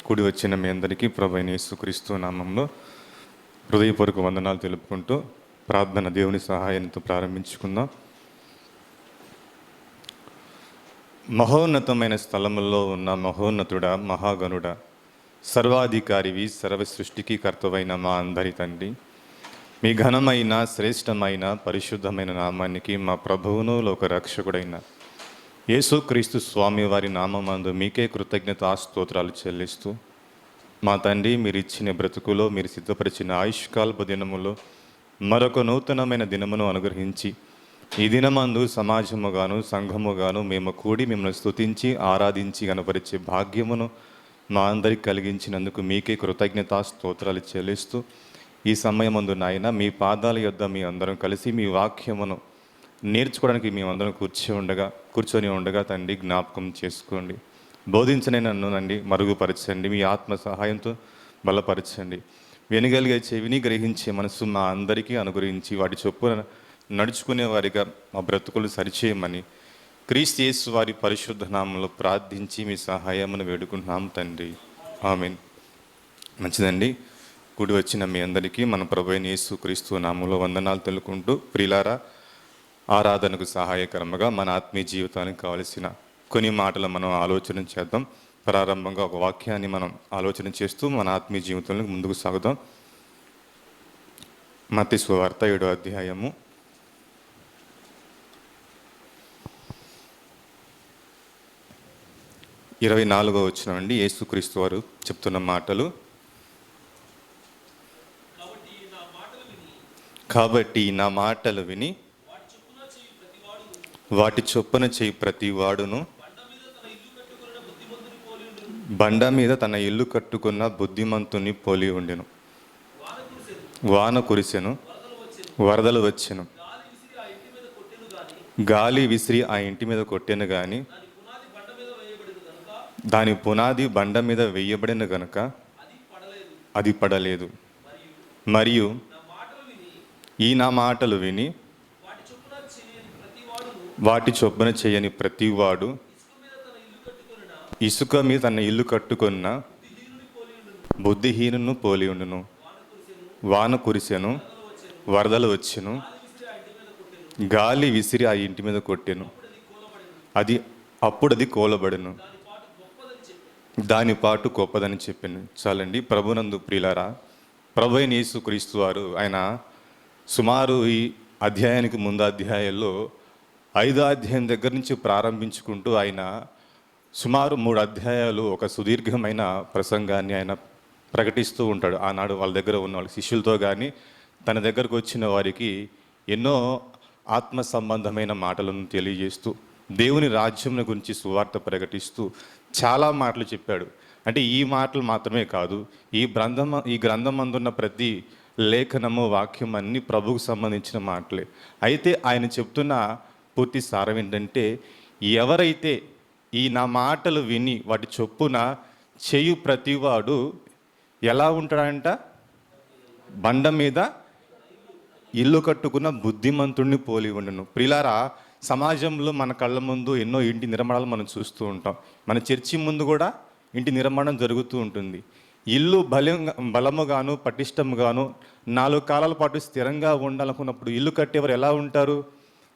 కూడి వచ్చిన మీ అందరికీ ప్రభువైన యేసుక్రీస్తు నామంలో హృదయపూర్వక వందనాలు తెలుపుకుంటూ ప్రార్థన దేవుని సహాయంతో ప్రారంభించుకుందాం. మహోన్నతమైన స్థలములో ఉన్న మహోన్నతుడా, మహాగణుడా, సర్వాధికారివి, సర్వ సృష్టికి కర్తవైన మా అందరి తండ్రి, మీ ఘనమైన శ్రేష్టమైన పరిశుద్ధమైన నామానికి మా ప్రభువును లోక రక్షకుడైన యేసుక్రీస్తు స్వామి వారి నామమందు మీకే కృతజ్ఞతా స్తోత్రాలు చెల్లిస్తూ, మా తండ్రి, మీరు ఇచ్చిన బ్రతుకులో, మీరు సిద్ధపరిచిన ఆయుష్కాల్ప దినములో మరొక నూతనమైన దినమును అనుగ్రహించి ఈ దినమందు సమాజముగాను సంఘముగాను మేము కూడి మిమ్మల్ని స్తుతించి ఆరాధించి కనపరిచే భాగ్యమును మా అందరికి కలిగించినందుకు మీకే కృతజ్ఞతా స్తోత్రాలు చెల్లిస్తూ, ఈ సమయమందు నాయన మీ పాదాల యొద్ద మీ అందరం కలిసి మీ వాక్యమును నేర్చుకోవడానికి మేమందరం కూర్చొని ఉండగా తండ్రి జ్ఞాపకం చేసుకోండి. బోధించనే నన్ను మరుగుపరచండి, మీ ఆత్మ సహాయంతో బలపరచండి. వినగలిగే చెవిని గ్రహించే మనసు మా అందరికీ అనుగ్రహించి వాటి చొప్పున నడుచుకునే వారిగా మా బ్రతుకులు సరిచేయమని క్రీస్తు యేసు వారి పరిశుద్ధ నామంలో ప్రార్థించి మీ సహాయమును వేడుకుంటున్నాం తండ్రి, ఆమేన్. మంచిదండి. కూడి వచ్చిన మీ అందరికీ మన ప్రభువైన యేసు క్రీస్తు నామంలో వందనాలు తెలుపుకుంటూ, ప్రియులారా, ఆరాధనకు సహాయకరంగా మన ఆత్మీయ జీవితానికి కావలసిన కొన్ని మాటలు మనం ఆలోచన చేద్దాం. ప్రారంభంగా ఒక వాక్యాన్ని మనం ఆలోచన చేస్తూ మన ఆత్మీయ జీవితంలో ముందుకు సాగుదాం. మత్తయి సువార్త 7వ అధ్యాయము 24వ వచనం అండి. యేసుక్రీస్తు వారు చెప్తున్న మాటలు. కాబట్టి నా మాటలు విని వాటి చొప్పున చేయి ప్రతి వాడును బండ మీద తన ఇల్లు కట్టుకున్న బుద్ధిమంతుని పోలి ఉండెను. వాన కురిసెను, వరదలు వచ్చెను, గాలి విసిరి ఆ ఇంటి మీద కొట్టెను గాని దాని పునాది బండ మీద వేయబడిన గనుక అది పడలేదు. మరియు ఈ నా మాటలు విని వాటి చొప్పున చేయని ప్రతివాడు ఇసుక మీద తన ఇల్లు కట్టుకున్న బుద్ధిహీనును పోలి ఉండును. వాన కురిసెను, వరదలు వచ్చెను, గాలి విసిరి ఆ ఇంటి మీద కొట్టెను, అప్పుడు అది కూలబడెను, దాని పాటు గొప్పదని చెప్పాను. చాలండి. ప్రభునందు ప్రియులారా, ప్రభువైన యేసుక్రీస్తు వారు ఆయన సుమారు ఈ అధ్యాయానికి ముందు అధ్యాయాల్లో 5వ అధ్యాయం దగ్గర నుంచి ప్రారంభించుకుంటూ ఆయన సుమారు 3 అధ్యాయాలు ఒక సుదీర్ఘమైన ప్రసంగాన్ని ఆయన ప్రకటిస్తూ ఉంటాడు. ఆనాడు వాళ్ళ దగ్గర ఉన్న వాళ్ళ శిష్యులతో కానీ తన దగ్గరకు వచ్చిన వారికి ఎన్నో ఆత్మ సంబంధమైన మాటలను తెలియజేస్తూ దేవుని రాజ్యం గురించి సువార్త ప్రకటిస్తూ చాలా మాటలు చెప్పాడు. అంటే ఈ మాటలు మాత్రమే కాదు, ఈ గ్రంథం అందున్న ప్రతి లేఖనము, వాక్యం అన్నీ ప్రభువుకు సంబంధించిన మాటలే. అయితే ఆయన చెప్తున్న పూర్తి సారం ఏంటంటే, ఎవరైతే ఈ నా మాటలు విని వాటి చొప్పున చేయు ప్రతివాడు ఎలా ఉంటాడంట? బండ మీద ఇల్లు కట్టుకున్న బుద్ధిమంతుడిని పోలి ఉండను. ప్రియులారా, సమాజంలో మన కళ్ళ ముందు ఎన్నో ఇంటి నిర్మాణాలు మనం చూస్తూ ఉంటాం. మన చర్చి ముందు కూడా ఇంటి నిర్మాణం జరుగుతూ ఉంటుంది. ఇల్లు బలముగాను పటిష్టముగాను 4 కాలాల పాటు స్థిరంగా ఉండాలనుకున్నప్పుడు ఇల్లు కట్టేవారు ఎలా ఉంటారు?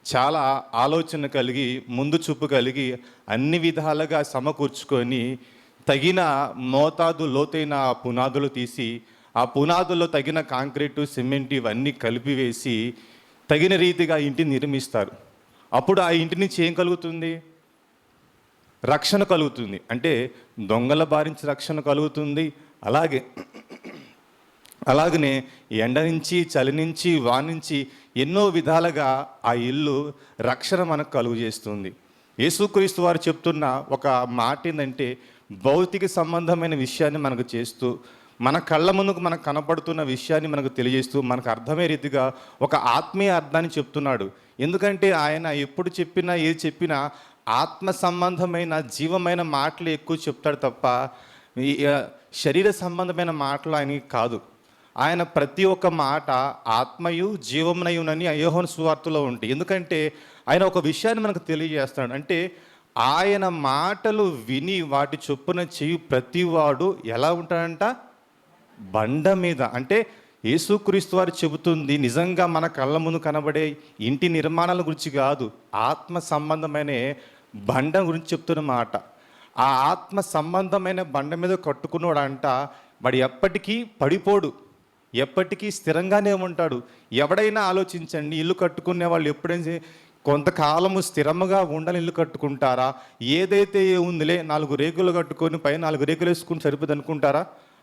చాలా ఆలోచన కలిగి, ముందు చూపు కలిగి, అన్ని విధాలుగా సమకూర్చుకొని తగిన మోతాదు లోతైన పునాదులు తీసి ఆ పునాదుల్లో తగిన కాంక్రీటు, సిమెంట్ ఇవన్నీ కలిపివేసి తగిన రీతిగా ఇంటిని నిర్మిస్తారు. అప్పుడు ఆ ఇంటి నుంచి ఏం కలుగుతుంది? రక్షణ కలుగుతుంది. అంటే దొంగల బారించి రక్షణ కలుగుతుంది. అలాగనే ఎండ నుంచి, చలి నుంచి, వాన నుంచి ఎన్నో విధాలుగా ఆ ఇల్లు రక్షణ మనకు కలుగు చేస్తుంది. యేసుక్రీస్తు వారు చెప్తున్న ఒక మాట ఏంటంటే, భౌతిక సంబంధమైన విషయాన్ని మనకు చేస్తూ, మన కళ్ళ ముందుకు మనకు కనపడుతున్న విషయాన్ని మనకు తెలియజేస్తూ, మనకు అర్థమయ్యే రీతిగా ఒక ఆత్మీయ అర్థాన్ని చెప్తున్నాడు. ఎందుకంటే ఆయన ఎప్పుడు చెప్పినా, ఏది చెప్పినా ఆత్మ సంబంధమైన జీవమైన మాటలు ఎక్కువ చెప్తాడు తప్ప శరీర సంబంధమైన మాటలు ఆయనకి కాదు. ఆయన ప్రతి ఒక్క మాట ఆత్మయు జీవమునయునని యోహాను సువార్తలో ఉంటాయి. ఎందుకంటే ఆయన ఒక విషయాన్ని మనకు తెలియజేస్తాడు. అంటే ఆయన మాటలు విని వాటి చొప్పున చేయు ప్రతివాడు ఎలా ఉంటాడంట? బండ మీద. అంటే యేసుక్రీస్తు వారు చెబుతుంది నిజంగా మన కళ్ళ ముందు కనబడే ఇంటి నిర్మాణాల గురించి కాదు, ఆత్మ సంబంధమైన బండ గురించి చెప్తున్న మాట. ఆ ఆత్మ సంబంధమైన బండ మీద కట్టుకున్నాడంట, వాడు ఎప్పటికీ పడిపోడు, ఎప్పటికీ స్థిరంగానే ఉంటాడు. ఎవడైనా ఆలోచించండి, ఇల్లు కట్టుకునే వాళ్ళు ఎప్పుడైనా కొంతకాలము స్థిరముగా ఉండాలని ఇల్లు కట్టుకుంటారా? ఏదైతే ఉందిలే 4 రేకులు కట్టుకొని పై 4 రేకులు వేసుకుని సరిపోదు అనుకుంటారా?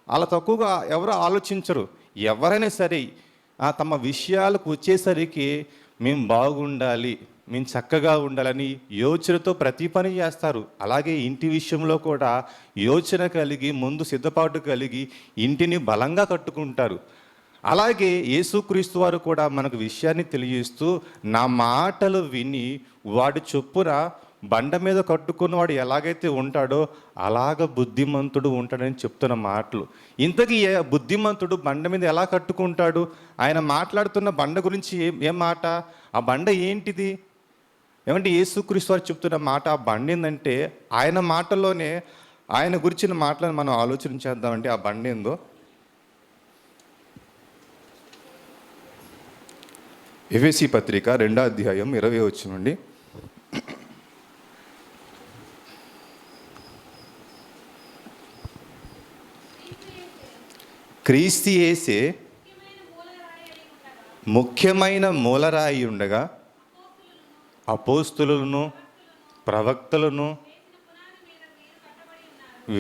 అలా తక్కువగా ఎవరు ఆలోచించరు. ఎవరైనా సరే తమ విషయాలకు వచ్చేసరికి మేము బాగుండాలి, మేము చక్కగా ఉండాలని యోచనతో ప్రతి పని చేస్తారు. అలాగే ఇంటి విషయంలో కూడా యోచన కలిగి ముందు సిద్ధపాటు కలిగి ఇంటిని బలంగా కట్టుకుంటారు. అలాగే యేసుక్రీస్తు వారు కూడా మనకు విషయాన్ని తెలియజేస్తూ, నా మాటలు విని వాడి చొప్పున బండ మీద కట్టుకున్నవాడు ఎలాగైతే ఉంటాడో అలాగ బుద్ధిమంతుడు ఉంటాడని చెప్తున్న మాటలు. ఇంతకీ బుద్ధిమంతుడు బండ మీద ఎలా కట్టుకుంటాడు? ఆయన మాట్లాడుతున్న బండ గురించి ఏం మాట? ఆ బండ ఏంటిది? ఏమంటే యేసుక్రీస్తు వారు చెప్తున్న మాట ఆ బండ ఏంటంటే, ఆయన మాటల్లోనే ఆయన గురించిన మాటలను మనం ఆలోచన చేద్దామంటే ఆ బండ ఏందో. ఎఫెసీ పత్రిక 2వ అధ్యాయం 20వ వచనం నుండి. క్రీస్తు యేసే ముఖ్యమైన మూలరాయి ఉండగా అపోస్తులను ప్రవక్తలను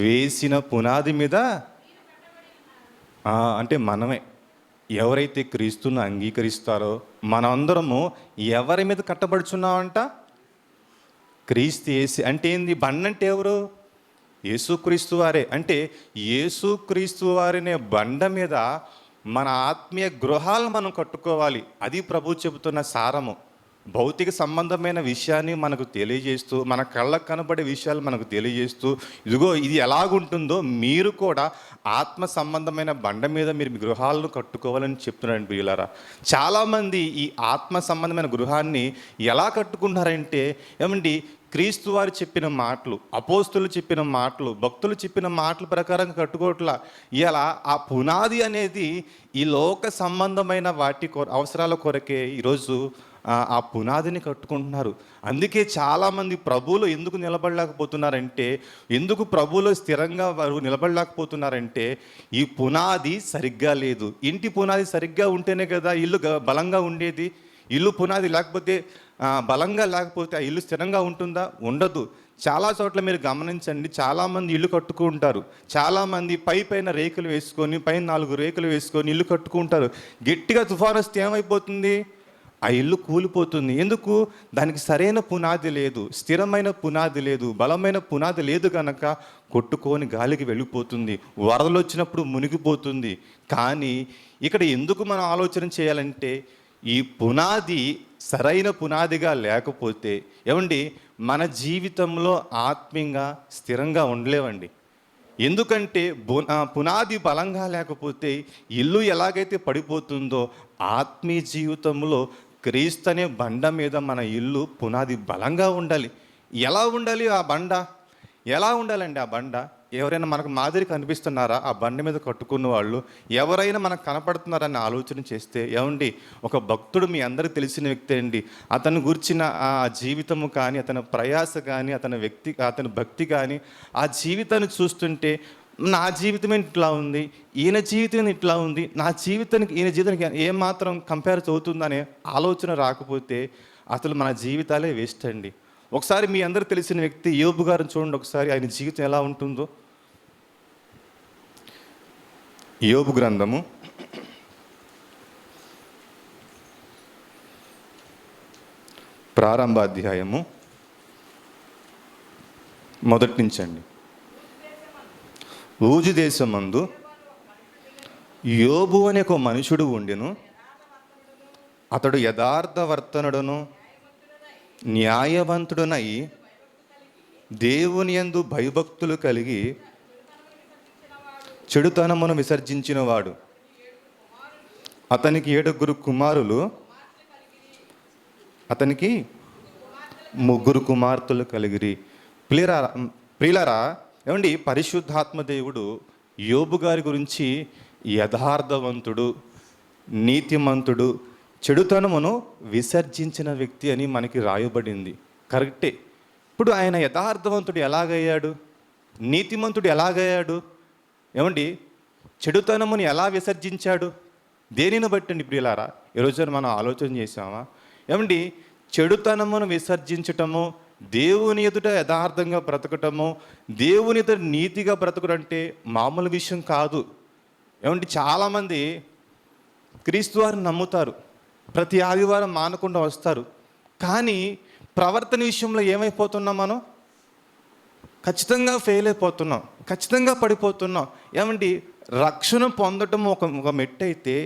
వేసిన పునాది మీద అంటే మనమే ఎవరైతే క్రీస్తును అంగీకరిస్తారో మనందరము ఎవరి మీద కట్టబడుచున్నామంట? క్రీస్తు యేసే. అంటే ఏంది? బండ అంటే ఎవరు? యేసుక్రీస్తు వారే. అంటే యేసుక్రీస్తు వారినే బండ మీద మన ఆత్మీయ గృహాలను మనం కట్టుకోవాలి. అది ప్రభు చెబుతున్న సారము. భౌతిక సంబంధమైన విషయాన్ని మనకు తెలియజేస్తూ, మన కళ్ళకు కనబడే విషయాలు మనకు తెలియజేస్తూ, ఇదిగో ఇది ఎలాగుంటుందో మీరు కూడా ఆత్మ సంబంధమైన బండ మీద మీరు మీ గృహాలను కట్టుకోవాలని చెప్తున్నారండి ప్రియులారా. చాలామంది ఈ ఆత్మ సంబంధమైన గృహాన్ని ఎలా కట్టుకుంటున్నారంటే, ఏమండి, క్రీస్తు వారు చెప్పిన మాటలు, అపోస్తులు చెప్పిన మాటలు, భక్తులు చెప్పిన మాటల ప్రకారం కట్టుకోవట్లా. ఇలా ఆ పునాది అనేది ఈ లోక సంబంధమైన వాటి అవసరాల కొరకే ఈరోజు ఆ పునాదిని కట్టుకుంటున్నారు. అందుకే చాలామంది ప్రభువులో ఎందుకు నిలబడలేకపోతున్నారంటే, ఎందుకు ప్రభువులో స్థిరంగా వారు నిలబడలేకపోతున్నారంటే, ఈ పునాది సరిగ్గా లేదు. ఇంటి పునాది సరిగ్గా ఉంటేనే కదా ఇల్లు బలంగా ఉండేది. ఇల్లు పునాది లేకపోతే బలంగా లేకపోతే ఆ ఇల్లు స్థిరంగా ఉంటుందా? ఉండదు. చాలా చోట్ల మీరు గమనించండి, చాలామంది ఇల్లు కట్టుకుంటారు. చాలామంది పైన రేకులు వేసుకొని, పైన 4 రేకులు వేసుకొని ఇల్లు కట్టుకుంటారు. గట్టిగా తుఫాను వస్తే ఏమైపోతుంది? ఆ ఇల్లు కూలిపోతుంది. ఎందుకు? దానికి సరైన పునాది లేదు, స్థిరమైన పునాది లేదు, బలమైన పునాది లేదు కనుక కొట్టుకొని గాలికి వెళ్ళిపోతుంది, వరదలు వచ్చినప్పుడు మునిగిపోతుంది. కానీ ఇక్కడ ఎందుకు మనం ఆలోచన చేయాలంటే, ఈ పునాది సరైన పునాదిగా లేకపోతే ఏమండి మన జీవితంలో ఆత్మీయంగా స్థిరంగా ఉండలేవండి. ఎందుకంటే పునాది బలంగా లేకపోతే ఇల్లు ఎలాగైతే పడిపోతుందో ఆత్మీయ జీవితంలో క్రీస్తు అనే బండ మీద మన ఇల్లు పునాది బలంగా ఉండాలి. ఎలా ఉండాలి ఆ బండ? ఎలా ఉండాలండి ఆ బండ? ఎవరైనా మనకు మాదిరి కనిపిస్తున్నారా ఆ బండ మీద కట్టుకున్న వాళ్ళు? ఎవరైనా మనకు కనపడుతున్నారని ఆలోచన చేస్తే, ఏమండి, ఒక భక్తుడు మీ అందరికీ తెలిసిన వ్యక్తి అండి, అతను గురించిన ఆ జీవితము కానీ, అతని ప్రయాస కానీ, అతని భక్తి కానీ, ఆ జీవితాన్ని చూస్తుంటే నా జీవితం ఇట్లా ఉంది, ఈయన జీవితం ఇట్లా ఉంది, నా జీవితానికి ఈయన జీవితానికి ఏమాత్రం కంపేర్ అవుతుందనే ఆలోచన రాకపోతే అసలు మన జీవితాలే వేస్ట్ అండి. ఒకసారి మీ అందరూ తెలిసిన వ్యక్తి యోబు గారిని చూడండి, ఒకసారి ఆయన జీవితం ఎలా ఉంటుందో. యోబు గ్రంథము 1వ అధ్యాయము 1 నుంచి అండి. ఊజు దేశమందు యోబు అనే ఒక మనుషుడు ఉండెను. అతడు యథార్థవర్తనుడును న్యాయవంతుడునై దేవుని యందు భయభక్తులు కలిగి చెడుతనమును విసర్జించినవాడు. అతనికి 7 కుమారులు, అతనికి 3 కుమార్తెలు కలిగిరి. ప్రియులారా ప్రియులారా, ఏమండి పరిశుద్ధాత్మ దేవుడు యోబు గారి గురించి యథార్థవంతుడు, నీతిమంతుడు, చెడుతనమును విసర్జించిన వ్యక్తి అని మనకి రాయబడింది. కరెక్టే. ఇప్పుడు ఆయన యథార్థవంతుడు ఎలాగయ్యాడు? నీతిమంతుడు ఎలాగయ్యాడు? ఏమండి చెడుతనమును ఎలా విసర్జించాడు? దేనిని బట్టండి ప్రియులారా? ఈరోజు మనం ఆలోచన చేసామా? ఏమండి చెడుతనమును విసర్జించటము, దేవుని ఎదుట యథార్థంగా బ్రతకటము, దేవుని ఎదుట నీతిగా బ్రతకడం అంటే మామూలు విషయం కాదు. ఏమంటే చాలామంది క్రీస్తు వారిని నమ్ముతారు, ప్రతి ఆదివారం మానకుండా వస్తారు, కానీ ప్రవర్తన విషయంలో ఏమైపోతున్నాం? మనం ఖచ్చితంగా ఫెయిల్ అయిపోతున్నాం, ఖచ్చితంగా పడిపోతున్నాం. ఏమండి రక్షణ పొందటం ఒక మెట్టు అయితే,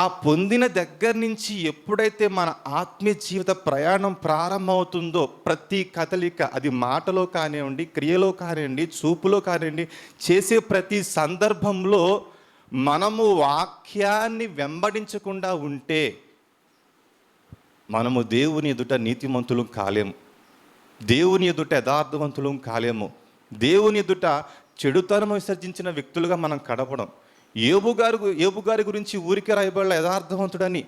ఆ పొందిన దగ్గర నుంచి ఎప్పుడైతే మన ఆత్మీయ జీవిత ప్రయాణం ప్రారంభమవుతుందో ప్రతి కదలిక, అది మాటలో కానివ్వండి, క్రియలో కానివ్వండి, చూపులో కానివ్వండి, చేసే ప్రతి సందర్భంలో మనము వాక్యాన్ని వెంబడించకుండా ఉంటే మనము దేవుని ఎదుట నీతిమంతులు కాలేము, దేవుని ఎదుట యథార్థవంతులు కాలేము, దేవుని ఎదుట చెడుతనం విసర్జించిన వ్యక్తులుగా మనం కడపడం. యోబు గారి గురించి ఊరికే రాయబడల యథార్థవంతుడని,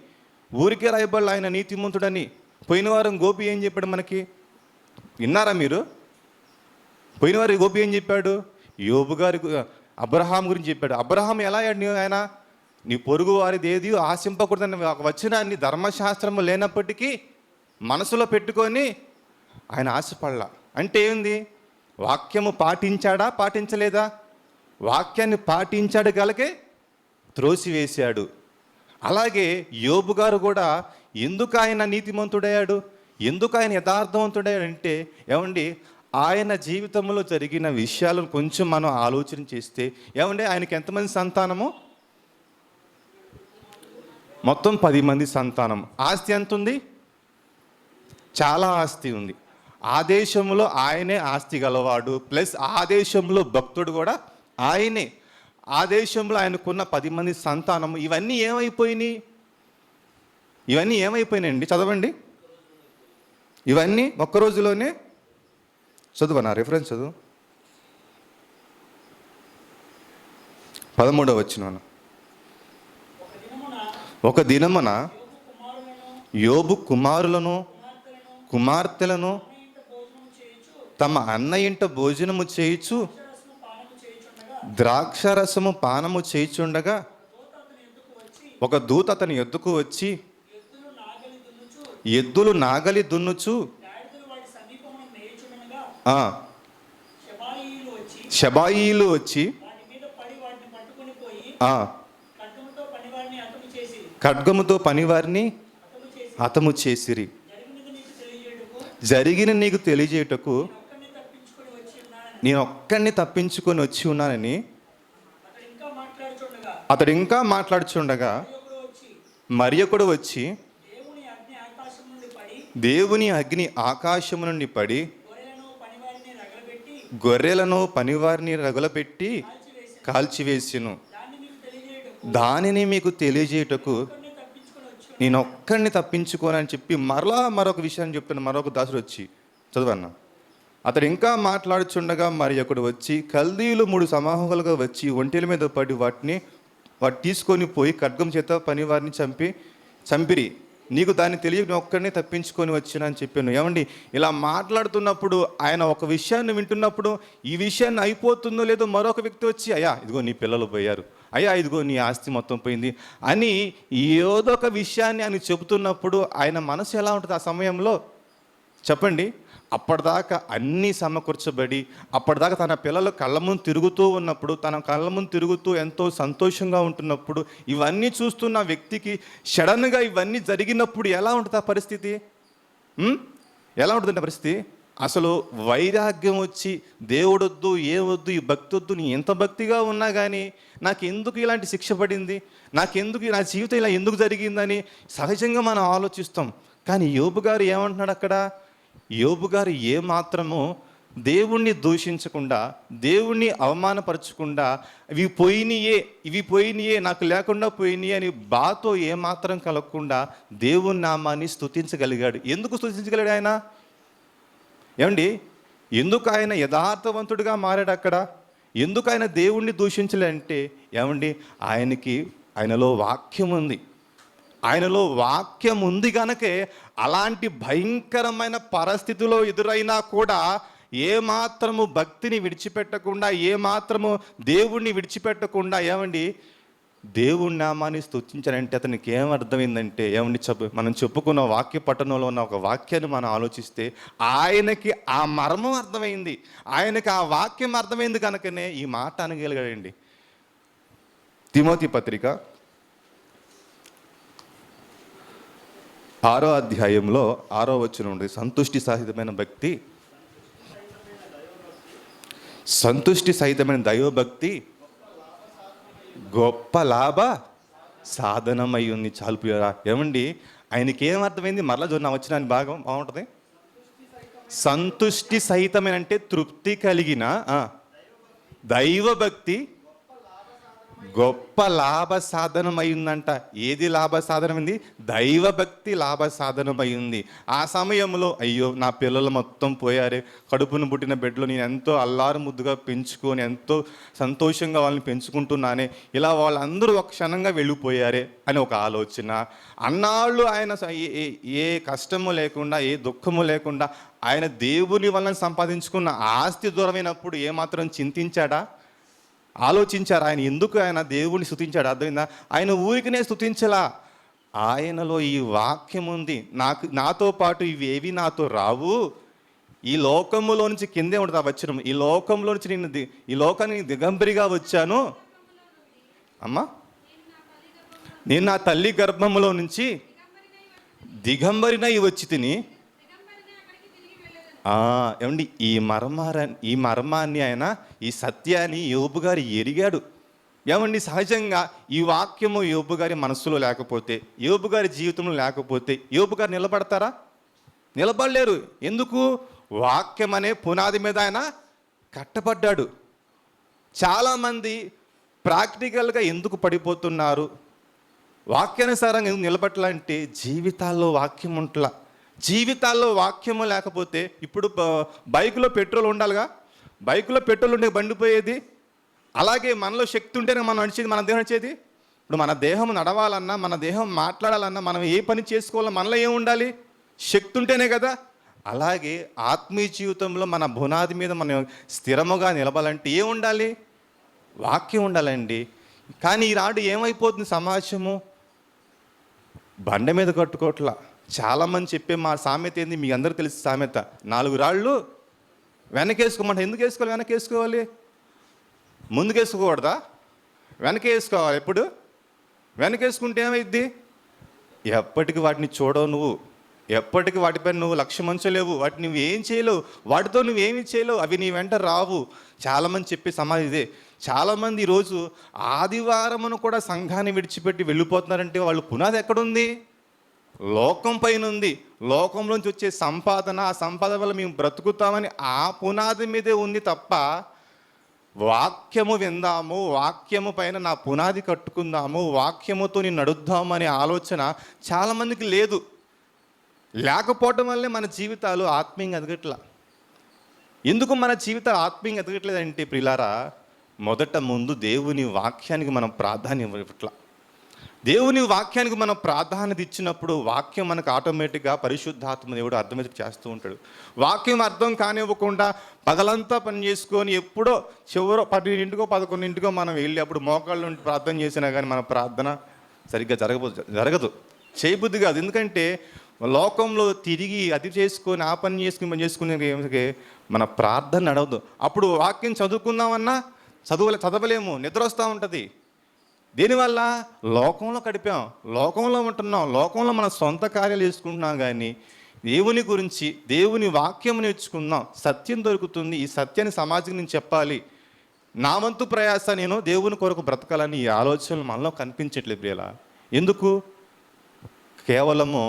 ఊరికే రాయబడల ఆయన నీతిమంతుడని. పోయిన వారం గోపి ఏం చెప్పాడు మనకి? విన్నారా మీరు? పోయిన వారం గోపి ఏం చెప్పాడు? యోబు గారి అబ్రహాం గురించి చెప్పాడు. అబ్రహాం ఎలా ఆయన నీ పొరుగు వారిది ఏది ఆశింపకూడదని వచనాన్ని ధర్మశాస్త్రము లేనప్పటికీ మనసులో పెట్టుకొని ఆయన ఆశపడలా. అంటే ఏంది? వాక్యము పాటించాడా, పాటించలేదా? వాక్యాన్ని పాటించాడు గలకే త్రోసివేశాడు. అలాగే యోబు గారు కూడా ఎందుకు ఆయన నీతిమంతుడయ్యాడు, ఎందుకు ఆయన యథార్థవంతుడయ్యాడు అంటే, ఏమండి ఆయన జీవితంలో జరిగిన విషయాలను కొంచెం మనం ఆలోచన చేస్తే, ఏమండి ఆయనకి ఎంతమంది సంతానము? మొత్తం 10 మంది సంతానం. ఆస్తి ఎంత ఉంది? చాలా ఆస్తి ఉంది. ఆ దేశంలో ఆయనే ఆస్తి గలవాడు, ప్లస్ ఆ దేశంలో భక్తుడు కూడా ఆయనే. ఆ దేశంలో ఆయనకున్న 10 మంది సంతానం. ఇవన్నీ ఏమైపోయినాయి? ఇవన్నీ ఏమైపోయినాయండి? చదవండి. ఇవన్నీ ఒక్క రోజులోనే చదువనా? రిఫరెన్స్ చదువు. 13వ వచనం. ఒక దినమున యోబు కుమారులను కుమార్తెలను తమ అన్న ఇంట భోజనము చేయుచు ద్రాక్షరసము పానము చేయుచుండగా ఒక దూత అతని ఎద్దుకు వచ్చి, ఎద్దులు నాగలి దున్నుచు షబాయిలు వచ్చి ఖడ్గముతో పనివారిని హతము చేసిరి. జరిగిన నీకు తెలియజేయటకు నేను ఒక్కడిని తప్పించుకొని వచ్చి ఉన్నానని అతడు ఇంకా మాట్లాడుచుండగా మరి ఒకడు వచ్చి దేవుని అగ్ని ఆకాశము నుండి పడి గొర్రెలను పనివారిని రగులపెట్టి కాల్చివేసిను. దానిని మీకు తెలియజేయటకు నేను ఒక్కడిని తప్పించుకోనని చెప్పి మరొక విషయాన్ని చెప్తున్న మరొక దాసుడు వచ్చి, చదవన్నా. అతడు ఇంకా మాట్లాడుచుండగా మరి ఒకడు వచ్చి కల్దీయులు 3 సమూహాలుగా వచ్చి ఒంటెల మీద పడి వాటిని తీసుకొని పోయి ఖడ్గం చేత పనివారిని చంపిరి. నీకు దాన్ని తెలియ ఒక్కడిని తప్పించుకొని వచ్చినా అని చెప్పాను. ఏమండి ఇలా మాట్లాడుతున్నప్పుడు ఆయన ఒక విషయాన్ని వింటున్నప్పుడు ఈ విషయాన్ని అయిపోతుందో లేదో మరొక వ్యక్తి వచ్చి, అయ్యా ఇదిగో నీ పిల్లలు పోయారు, అయ్యా ఇదిగో నీ ఆస్తి మొత్తం పోయింది అని ఏదో ఒక విషయాన్ని ఆయన చెబుతున్నప్పుడు ఆయన మనసు ఎలా ఉంటుంది ఆ సమయంలో? చెప్పండి. అప్పటిదాకా అన్నీ సమకూర్చబడి, అప్పటిదాకా తన పిల్లలు కళ్ళ ముందు తిరుగుతూ ఉన్నప్పుడు, తన కళ్ళ ముందు తిరుగుతూ ఎంతో సంతోషంగా ఉంటున్నప్పుడు, ఇవన్నీ చూస్తున్న వ్యక్తికి సడన్గా ఇవన్నీ జరిగినప్పుడు ఎలా ఉంటుంది ఆ పరిస్థితి? ఎలా ఉంటుందంటే పరిస్థితి? అసలు వైరాగ్యం వచ్చి దేవుడొద్దు, ఏవద్దు, ఈ భక్తి వద్దు, నీ ఎంత భక్తిగా ఉన్నా కానీ నాకు ఎందుకు ఇలాంటి శిక్ష పడింది, నాకెందుకు నా జీవితం ఇలా ఎందుకు జరిగిందని సహజంగా మనం ఆలోచిస్తాం. కానీ యోబు గారు ఏమంటున్నాడు అక్కడ? యోబు గారు ఏమాత్రము దేవుణ్ణి దూషించకుండా, దేవుణ్ణి అవమానపరచకుండా, ఇవి పోయినాయే నాకు లేకుండా పోయినాయి అని బాధతో ఏమాత్రం కలగకుండా దేవుని నామాన్ని స్తుతించగలిగాడు. ఎందుకు స్తుతించగలిగాడు ఆయన? ఏమండి ఎందుకు ఆయన యథార్థవంతుడిగా మారాడు అక్కడ? ఎందుకు ఆయన దేవుణ్ణి దూషించలేంటే ఏమండి, ఆయనలో వాక్యం ఉంది. ఆయనలో వాక్యం ఉంది కనుకే అలాంటి భయంకరమైన పరిస్థితిలో ఎదురైనా కూడా ఏమాత్రము భక్తిని విడిచిపెట్టకుండా, ఏమాత్రము దేవుణ్ణి విడిచిపెట్టకుండా ఏమండి దేవుడి నామాన్ని స్తుతించాలంటే అతనికి ఏమర్థమైందంటే ఏమండి మనం చెప్పుకున్న వాక్య పట్టణంలో ఉన్న ఒక వాక్యాన్ని మనం ఆలోచిస్తే ఆయనకి ఆ మర్మం అర్థమైంది, ఆయనకి ఆ వాక్యం అర్థమైంది కనుకనే ఈ మాట అనగలిగాడండి. తిమోతి పత్రిక 6వ అధ్యాయంలో 6వ వచనం ఉంది. సంతుష్టి సహితమైన దైవభక్తి గొప్ప లాభ సాధనమై ఉంది. చాలు ప్రియులారా. ఏమండి ఆయనకి ఏమర్థమైంది? మరలా జొన్న వచ్చిన భాగం బాగుంటుంది. సంతుష్టి సహితమైన అంటే తృప్తి కలిగిన దైవభక్తి గొప్ప లాభ సాధనమైందంట. ఏది లాభ సాధనమైంది? దైవభక్తి లాభ సాధనమైంది. ఆ సమయంలో అయ్యో నా పిల్లలు మొత్తం పోయారే, కడుపును పుట్టిన బిడ్డలు నేను ఎంతో అల్లారు ముద్దుగా పెంచుకొని ఎంతో సంతోషంగా వాళ్ళని పెంచుకుంటున్నానే, ఇలా వాళ్ళందరూ ఒక క్షణంగా వెళ్ళిపోయారే అని ఒక ఆలోచన. అన్నాళ్ళు ఆయన ఏ కష్టము లేకుండా, ఏ దుఃఖము లేకుండా ఆయన దేవుని వలన సంపాదించుకున్న ఆస్తి దూరమైనప్పుడు ఏమాత్రం చింతించాడా? ఆలోచించారు. ఆయన దేవుణ్ణి స్తుతించాడు. అర్థమైందా? ఆయన ఊరికినే స్తుతించలా, ఆయనలో ఈ వాక్యం ఉంది. నాతో పాటు ఇవేవి నాతో రావు. ఈ లోకములో నుంచి కిందే ఉంటుంది ఆ వచనం. ఈ లోకంలో నుంచి ఈ లోకానికి దిగంబరిగా వచ్చాను అమ్మా, నేను నా తల్లి గర్భములో నుంచి దిగంబరినై వచ్చి తిని. ఏమండి ఈ మర్మాన్ని ఆయన, ఈ సత్యాన్ని యోబు గారు ఎరిగాడు. ఏమండి సహజంగా ఈ వాక్యము యోబు గారి మనస్సులో లేకపోతే, యోబు గారి జీవితంలో లేకపోతే యోబు గారు నిలబడతారా? నిలబడలేరు. ఎందుకు? వాక్యం అనే పునాది మీద ఆయన కట్టబడ్డాడు. చాలామంది ప్రాక్టికల్గా ఎందుకు పడిపోతున్నారు? వాక్యానుసారంగా ఎందుకు నిలబడాలంటే జీవితాల్లో వాక్యం ఉంటలా. జీవితాల్లో వాక్యము లేకపోతే, ఇప్పుడు బైకులో పెట్రోల్ ఉండాలిగా, బైకులో పెట్రోల్ ఉండే బండి పోయేది. అలాగే మనలో శక్తి ఉంటేనే మనం నడిచేది, మన దేహం నడిచేది. ఇప్పుడు మన దేహం నడవాలన్నా, మన దేహం మాట్లాడాలన్నా, మనం ఏ పని చేసుకోవాలో మనలో ఏం ఉండాలి? శక్తి ఉంటేనే కదా. అలాగే ఆత్మీయ జీవితంలో మన పునాది మీద మనం స్థిరముగా నిలబడాలంటే ఏం ఉండాలి? వాక్యం ఉండాలండి. కానీ ఈనాడు ఏమైపోతుంది సమాజము? బండ మీద కట్టుకోవట్లా. చాలామంది చెప్పే మా సామెత ఏంది? మీ అందరూ తెలిసి సామెత, 4 రాళ్ళు వెనకేసుకోమంట. ఎందుకు వేసుకోవాలి? వెనకేసుకోవాలి, ముందుకేసుకోకూడదా? వెనకేసుకోవాలి. ఎప్పుడు వెనకేసుకుంటే ఏమైద్ది? ఎప్పటికి వాటిని చూడవు నువ్వు, ఎప్పటికీ వాటిపైన నువ్వు లక్ష్యం ఉంచలేవు, వాటిని నువ్వు ఏం చేయలేవు, వాటితో నువ్వేమి చేయలేవు, అవి నీ వెంట రావు. చాలామంది చెప్పే సమాధి ఇదే. చాలామంది ఈరోజు ఆదివారమును కూడా సంఘాన్ని విడిచిపెట్టి వెళ్ళిపోతున్నారంటే వాళ్ళు పునాది ఎక్కడుంది? లోకం పైన ఉంది. లోకంలోంచి వచ్చే సంపాదన, ఆ సంపాదన వల్ల మేము బ్రతుకుతామని ఆ పునాది మీదే ఉంది తప్ప, వాక్యము విందాము, వాక్యము పైన నా పునాది కట్టుకుందాము, వాక్యముతో నేను నడుద్దాము అనే ఆలోచన చాలామందికి లేదు. లేకపోవటం వల్లే మన జీవితాలు ఆత్మీయంగా ఎదగట్లా. ఎందుకు మన జీవితాలు ఆత్మీయంగా ఎదగట్లేదంటే ప్రియులారా, ముందు దేవుని వాక్యానికి మనం ప్రాధాన్యం ఇవ్వట్లా. దేవుని వాక్యానికి మనం ప్రాధాన్యత ఇచ్చినప్పుడు వాక్యం మనకు ఆటోమేటిక్గా పరిశుద్ధాత్మ దేవుడు అర్థం చేస్తూ ఉంటాడు. వాక్యం అర్థం కానివ్వకుండా పగలంతా పని చేసుకొని ఎప్పుడో చివరో 10 11 మనం వెళ్ళి అప్పుడు మోకాళ్ళ నుండి ప్రార్థన చేసినా కానీ మన ప్రార్థన సరిగ్గా జరగదు, చేయబుద్ధి కాదు. ఎందుకంటే లోకంలో తిరిగి అది చేసుకొని ఆ పని చేసుకునే మన ప్రార్థన నడవదు. అప్పుడు వాక్యం చదువుకుందామన్నా చదవలేము, నిద్ర వస్తూ ఉంటుంది. దీనివల్ల లోకంలో గడిపాం, లోకంలో ఉంటున్నాం, లోకంలో మన సొంత కార్యాలు చేసుకుంటున్నాం. కానీ దేవుని గురించి, దేవుని వాక్యం నేర్చుకుందాం, సత్యం దొరుకుతుంది, ఈ సత్యాన్ని సమాజం నేను చెప్పాలి, నా వంతు ప్రయాస నేను దేవుని కొరకు బ్రతకాలని ఈ ఆలోచనలు మనలో కనిపించట్లేదు ప్రియులా. ఎందుకు? కేవలము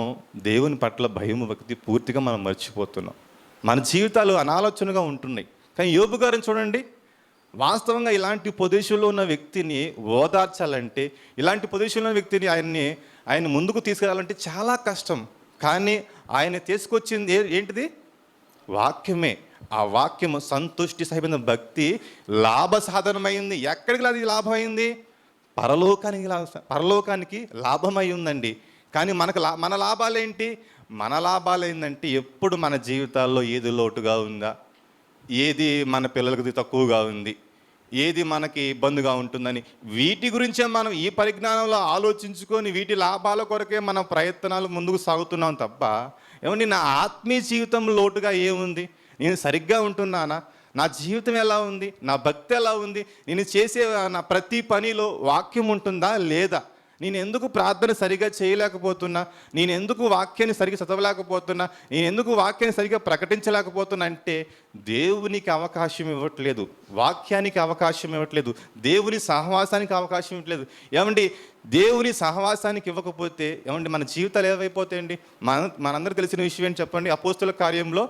దేవుని పట్ల భయం, భక్తి పూర్తిగా మనం మర్చిపోతున్నాం. మన జీవితాలు అనాలోచనగా ఉంటున్నాయి. కానీ యోబు గారిని చూడండి, వాస్తవంగా ఇలాంటి పొజిషన్లో ఉన్న వ్యక్తిని ఓదార్చాలంటే, ఇలాంటి పొజిషన్లో ఉన్న వ్యక్తిని ఆయన ముందుకు తీసుకెళ్ళాలంటే చాలా కష్టం. కానీ ఆయన తీసుకొచ్చింది ఏంటిది? వాక్యమే. ఆ వాక్యము సంతుష్టి సహితమైన భక్తి లాభ సాధనమైంది. ఎక్కడికి అది లాభమైంది? పరలోకానికి లాభమై ఉందండి. కానీ మన లాభాలేంటి? మన లాభాలు ఏంటంటే ఎప్పుడు మన జీవితాల్లో ఏది లోటుగా ఉందా, ఏది మన పిల్లలకి తక్కువగా ఉంది, ఏది మనకి ఇబ్బందిగా ఉంటుందని వీటి గురించే మనం ఈ పరిజ్ఞానంలో ఆలోచించుకొని వీటి లాభాల కొరకే మన ప్రయత్నాలు ముందుకు సాగుతున్నాం తప్ప ఏమండి నా ఆత్మీయ జీవితం లోటుగా ఏముంది? నేను సరిగ్గా ఉంటున్నానా? నా జీవితం ఎలా ఉంది? నా భక్తి ఎలా ఉంది? నేను చేసే నా ప్రతి పనిలో వాక్యం ఉంటుందా లేదా? నేను ఎందుకు ప్రార్థన సరిగా చేయలేకపోతున్నా? నేను ఎందుకు వాక్యాన్ని సరిగా చదవలేకపోతున్నా? నేను ఎందుకు వాక్యాన్ని సరిగా ప్రకటించలేకపోతున్నా అంటే దేవునికి అవకాశం ఇవ్వట్లేదు, వాక్యానికి అవకాశం ఇవ్వట్లేదు, దేవుని సహవాసానికి అవకాశం ఇవ్వట్లేదు. ఏమండి దేవుని సహవాసానికి ఇవ్వకపోతే ఏమండి మన జీవితాలు ఏవైపోతాయండి? మనందరూ తెలిసిన విషయం ఏంటి చెప్పండి? అపోస్తుల కార్యంలో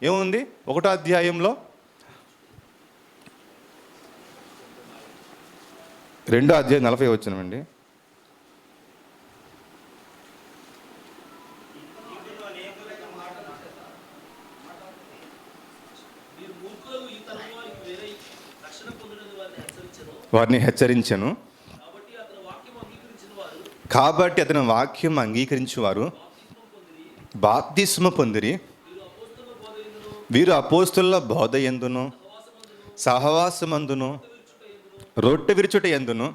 ఏముంది? 1వ అధ్యాయంలో 2వ అధ్యాయం 40 వచనమండి. వారిని హెచ్చరించను. కాబట్టి అతని వాక్యం అంగీకరించువారు బాప్తిస్మ పొందిరి. వీరు అపోస్తుల బోధ యందును, సహవాసమందును, రొట్టె విరుచుట యందును,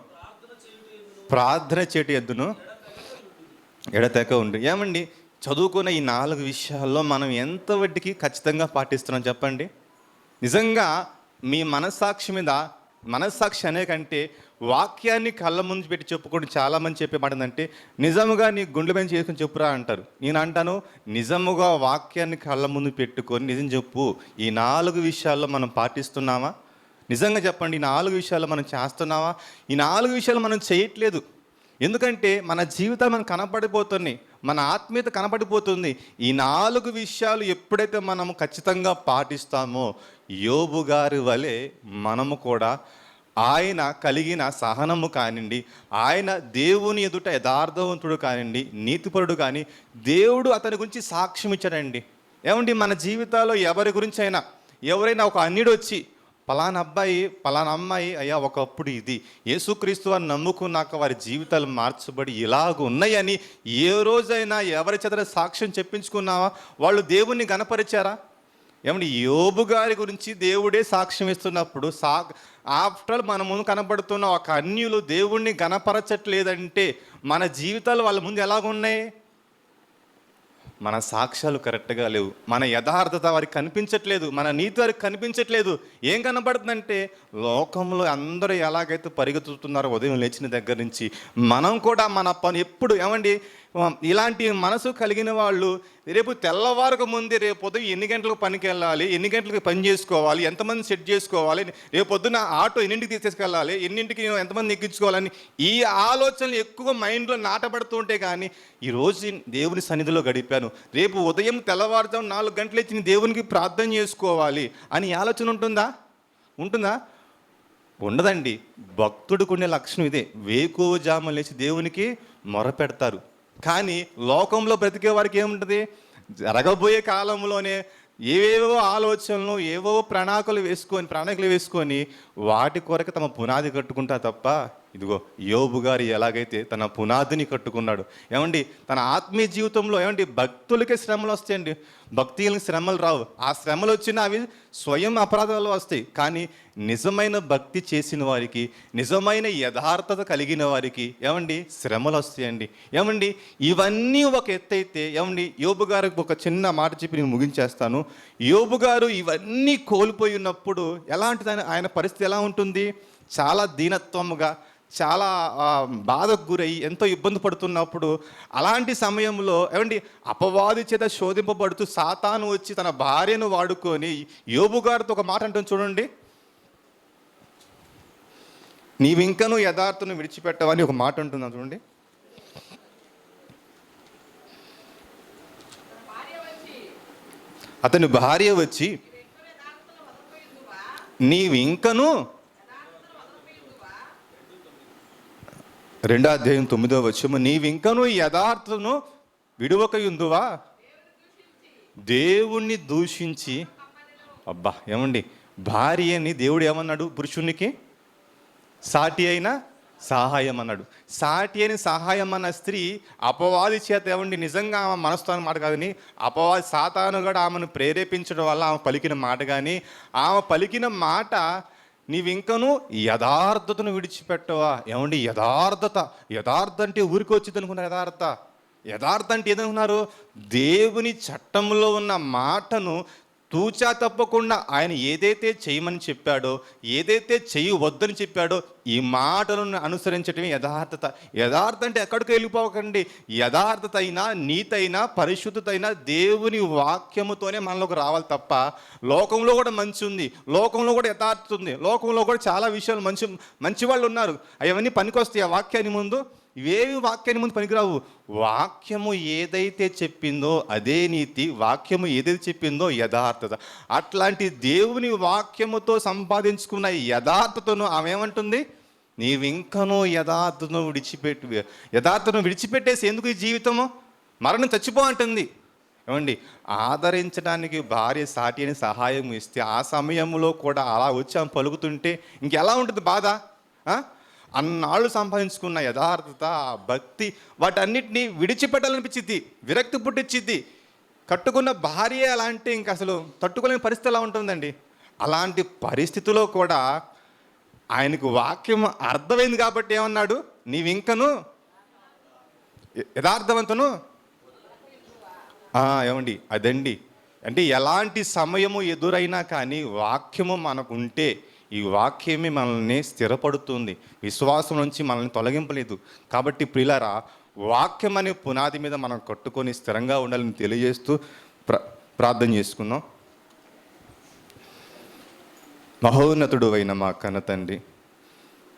ప్రార్థన చేటు యందును ఎడతెక ఉండు. ఏమండి చదువుకున్న ఈ 4 విషయాల్లో మనం ఎంతవరకు ఖచ్చితంగా పాటిస్తున్నాం చెప్పండి? నిజంగా మీ మనస్సాక్షి అనే కంటే వాక్యాన్ని కళ్ళ ముందు పెట్టి చెప్పుకోండి. చాలామంది చెప్పే మాట ఏంటంటే నిజముగా నీ గుండె మీద చేసుకొని చెప్పురా అంటారు. నేను అంటాను నిజముగా వాక్యాన్ని కళ్ళ ముందు పెట్టుకొని నిజం చెప్పు. ఈ 4 విషయాల్లో మనం పాటిస్తున్నామా? నిజంగా చెప్పండి, ఈ 4 విషయాలు మనం చేస్తున్నావా? ఈ 4 విషయాలు మనం చేయట్లేదు. ఎందుకంటే మన జీవితం మనం కనపడిపోతుంది, మన ఆత్మీయత కనపడిపోతుంది. ఈ 4 విషయాలు ఎప్పుడైతే మనము ఖచ్చితంగా పాటిస్తామో యోబు గారి వలె మనము కూడా ఆయన కలిగిన సహనము కానివ్వండి, ఆయన దేవుని ఎదుట యథార్థవంతుడు కానివ్వండి, నీతిపరుడు కానీ దేవుడు అతని గురించి సాక్ష్యం ఇచ్చాడండి. ఏమండి మన జీవితాల్లో ఎవరైనా ఒక అన్యుడు వచ్చి పలానా అబ్బాయి పలానా అమ్మాయి అయ్యా ఒకప్పుడు ఇది యేసుక్రీస్తు వారిని నమ్ముకున్నాక వారి జీవితాలు మార్చబడి ఇలాగ ఉన్నాయని ఏ రోజైనా ఎవరి చేత సాక్ష్యం చెప్పించుకున్నావా? వాళ్ళు దేవుణ్ణి గణపరిచారా? ఏమంటే యోబు గారి గురించి దేవుడే సాక్ష్యం ఇస్తున్నప్పుడు ఆఫ్టర్ ఆల్ మన ముందు కనబడుతున్న ఒక అన్యులు దేవుణ్ణి గణపరచట్లేదంటే మన జీవితాలు వాళ్ళ ముందు ఎలాగున్నాయి? మన సాక్ష్యాలు కరెక్ట్గా లేవు, మన యథార్థత వారికి కనిపించట్లేదు, మన నీతి వారికి కనిపించట్లేదు. ఏం కనబడుతుందంటే లోకంలో అందరూ ఎలాగైతే పరిగెత్తుతున్నారో ఉదయం లేచిన దగ్గర నుంచి మనం కూడా మన పని ఎప్పుడు ఏమండి ఇలాంటి మనసు కలిగిన వాళ్ళు రేపు తెల్లవారుకు ముందే రేపు పొద్దున ఎన్ని గంటలకు పనికి వెళ్ళాలి, ఎన్ని గంటలకు పని చేసుకోవాలి, ఎంతమంది సెట్ చేసుకోవాలి, రేపు పొద్దున ఆటో ఎన్నింటికి తీసుకెళ్ళాలి, ఎన్నింటికి ఎంతమంది ఎక్కించుకోవాలని ఈ ఆలోచనలు ఎక్కువ మైండ్లో నాటబడుతూ ఉంటే కానీ ఈరోజు దేవుని సన్నిధిలో గడిపాను, రేపు ఉదయం తెల్లవారుజాము 4 గంటలు ఇచ్చి దేవునికి ప్రార్థన చేసుకోవాలి అని ఆలోచన ఉంటుందా? ఉండదండి. భక్తుడికి ఉండే లక్షణం ఇదే, వేకువజామున లేచి దేవునికి మొరపెడతారు. కానీ లోకంలో బ్రతికే వారికి ఏముంటుంది? జరగబోయే కాలంలోనే ఏవేవో ఆలోచనలు ఏవో ప్రణాళికలు వేసుకొని వాటి కొరకు తమ పునాది కట్టుకుంటా తప్ప ఇదిగో యోబు గారు ఎలాగైతే తన పునాదిని కట్టుకున్నాడు. ఏమండి తన ఆత్మీయ జీవితంలో ఏమండి భక్తులకే శ్రమలు వస్తాయండి, భక్తులకి శ్రమలు రావు. ఆ శ్రమలు వచ్చినా అవి స్వయం అపరాధాలు వస్తాయి. కానీ నిజమైన భక్తి చేసిన వారికి, నిజమైన యథార్థత కలిగిన వారికి ఏమండి శ్రమలు వస్తాయండి. ఏమండి ఇవన్నీ ఒక ఎత్తైతే ఏమండి యోబు గారికి ఒక చిన్న మాట చెప్పి నేను ముగించేస్తాను. యోబు గారు ఇవన్నీ కోల్పోయి ఉన్నప్పుడు ఎలాంటిది ఆయన పరిస్థితి ఎలా ఉంటుంది? చాలా దీనత్వముగా, చాలా బాధకు గురై ఎంతో ఇబ్బంది పడుతున్నప్పుడు అలాంటి సమయంలో ఏమండి అపవాది చేత శోధింపబడుతూ సాతాను వచ్చి తన భార్యను వాడుకొని యోబు గారితో ఒక మాట అంటుంది చూడండి, నీవింకను యథార్థను విడిచిపెట్టవని ఒక మాట ఉంటుందా చూడండి. అతని భార్య వచ్చి నీవింకను 2వ అధ్యాయం 9వ వచనము నీవింకను యథార్థను విడువకయుందువా, దేవుణ్ణి దూషించి అబ్బా ఏమండి, భార్యని దేవుడు ఏమన్నాడు? పురుషునికి సాటి అయిన సహాయం అన్నాడు. సాటి అయిన సహాయం అన్న స్త్రీ అపవాది చేత ఏమండి, నిజంగా ఆమె మనస్తాన మాట కాదని అపవాది సాతాను కూడా ఆమెను ప్రేరేపించడం వల్ల ఆమె పలికిన మాట, కానీ ఆమె పలికిన మాట, నీవింకను యథార్థతను విడిచిపెట్టవా? ఏమండి యథార్థ అంటే ఊరికి వచ్చింది అనుకున్నారు. యథార్థ అంటే ఏదనుకున్నారు? దేవుని చట్టంలో ఉన్న మాటను తూచా తప్పకుండా ఆయన ఏదైతే చేయమని చెప్పాడో, ఏదైతే చేయవద్దని చెప్పాడో, ఈ మాటలను అనుసరించటమే యథార్థత అంటే ఎక్కడికి వెళ్ళిపోకండి. యథార్థత అయినా, నీతి అయినా, పరిశుద్ధత అయినా దేవుని వాక్యముతోనే మనలోకి రావాలి తప్ప, లోకంలో కూడా మంచి ఉంది, లోకంలో కూడా యథార్థత ఉంది, లోకంలో కూడా చాలా విషయాలు మంచి వాళ్ళు ఉన్నారు. అవన్నీ పనికొస్తాయి ఆ వాక్యాన్ని ముందు? ఇవేవి వాక్యాన్ని ముందు పనికిరావు. వాక్యము ఏదైతే చెప్పిందో అదే నీతి, వాక్యము ఏదైతే చెప్పిందో యథార్థత. అట్లాంటి దేవుని వాక్యముతో సంపాదించుకున్న యథార్థతను ఆమె ఏమంటుంది? నీవింకనూ యథార్థతను విడిచిపెట్టేసి ఎందుకు ఈ జీవితము? మరణం చచ్చిపో అంటుంది. ఏమండి, ఆదరించడానికి భార్య సాటి అని సహాయం ఇస్తే ఆ సమయంలో కూడా అలా వచ్చి ఆమె పలుకుతుంటే ఇంకెలా ఉంటుంది బాధ? అన్నాళ్ళు సంపాదించుకున్న యథార్థత, భక్తి, వాటన్నిటినీ విడిచిపెట్టాలనిపించిద్ది, విరక్తి పుట్టించిద్ది. కట్టుకున్న భార్య అలా అంటే ఇంక అసలు తట్టుకోలేని పరిస్థితి ఎలా ఉంటుందండి? అలాంటి పరిస్థితిలో కూడా ఆయనకు వాక్యం అర్థమైంది కాబట్టి ఏమన్నాడు? నీవింకను యథార్థవంతను ఏమండి అదండి. అంటే ఎలాంటి సమయము ఎదురైనా కానీ వాక్యము మనకుంటే ఈ వాక్యమే మనల్ని స్థిరపడుతుంది, విశ్వాసం నుంచి మనల్ని తొలగింపలేదు. కాబట్టి ప్రియులారా, వాక్యం అనే పునాది మీద మనం కట్టుకొని స్థిరంగా ఉండాలని తెలియజేస్తూ ప్రార్థన చేసుకుందాం. మహోన్నతుడు అయిన మా కన్న తండ్రి,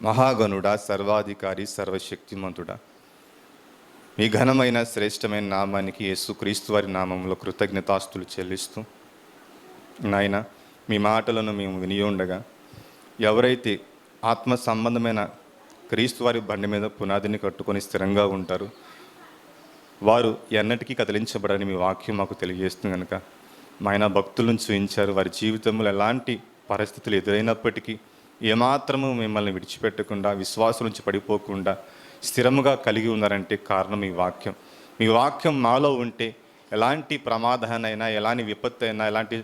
మహాగణుడా, సర్వాధికారి, సర్వశక్తిమంతుడా, మీ ఘనమైన శ్రేష్టమైన నామానికి యేసుక్రీస్తు వారి నామంలో కృతజ్ఞతాస్తులు చెల్లిస్తూ, నాయన మీ మాటలను మేము విని ఉండగా ఎవరైతే ఆత్మ సంబంధమైన క్రీస్తు వారి బండి మీద పునాదిని కట్టుకొని స్థిరంగా ఉంటారు వారు ఎన్నటికీ కదిలించబడని మీ వాక్యం మాకు తెలియజేస్తుంది. కనుక మా ఆయన భక్తులను చూయించారు. వారి జీవితంలో ఎలాంటి పరిస్థితులు ఎదురైనప్పటికీ ఏమాత్రము మిమ్మల్ని విడిచిపెట్టకుండా, విశ్వాసం నుంచి పడిపోకుండా స్థిరముగా కలిగి ఉన్నారంటే కారణం మీ వాక్యం. మీ వాక్యం మాలో ఉంటే ఎలాంటి ప్రమాదాన్నైనా, ఎలాంటి విపత్తు అయినా, ఎలాంటి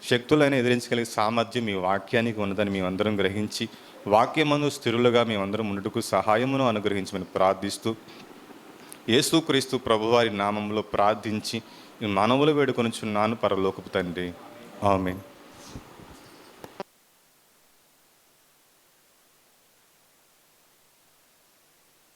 శక్తులైనా ఎదిరించగలిగే సామర్థ్యం మీ వాక్యానికి ఉన్నదని మేమందరం గ్రహించి వాక్యమందు స్థిరులుగా మేమందరం ఉండుటకు సహాయమును అనుగ్రహించమని ప్రార్థిస్తూ యేసుక్రీస్తు ప్రభువారి నామంలో ప్రార్థించి మనవులు వేడుకొనుచున్నాను పరలోకపు తండ్రి. ఆమేన్.